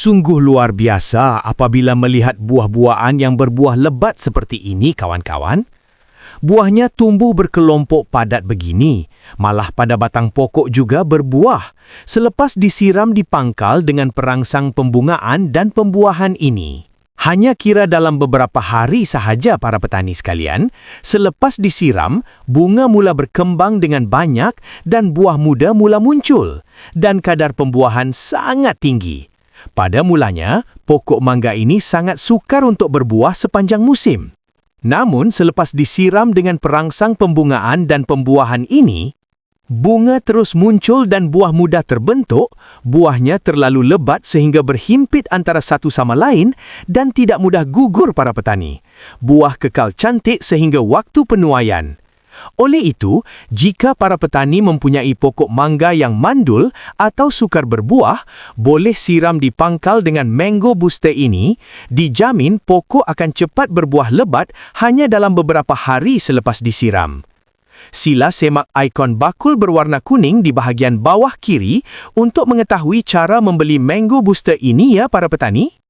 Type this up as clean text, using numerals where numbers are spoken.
Sungguh luar biasa apabila melihat buah-buahan yang berbuah lebat seperti ini, kawan-kawan. Buahnya tumbuh berkelompok padat begini, malah pada batang pokok juga berbuah, selepas disiram di pangkal dengan perangsang pembungaan dan pembuahan ini. Hanya kira dalam beberapa hari sahaja para petani sekalian, selepas disiram, bunga mula berkembang dengan banyak dan buah muda mula muncul, dan kadar pembuahan sangat tinggi. Pada mulanya, pokok mangga ini sangat sukar untuk berbuah sepanjang musim. Namun, selepas disiram dengan perangsang pembungaan dan pembuahan ini, bunga terus muncul dan buah muda terbentuk. Buahnya terlalu lebat sehingga berhimpit antara satu sama lain dan tidak mudah gugur para petani. Buah kekal cantik sehingga waktu penuaian. Oleh itu, jika para petani mempunyai pokok mangga yang mandul atau sukar berbuah, boleh siram di pangkal dengan mango booster ini. Dijamin pokok akan cepat berbuah lebat hanya dalam beberapa hari selepas disiram. Sila semak ikon bakul berwarna kuning di bahagian bawah kiri untuk mengetahui cara membeli mango booster ini ya para petani.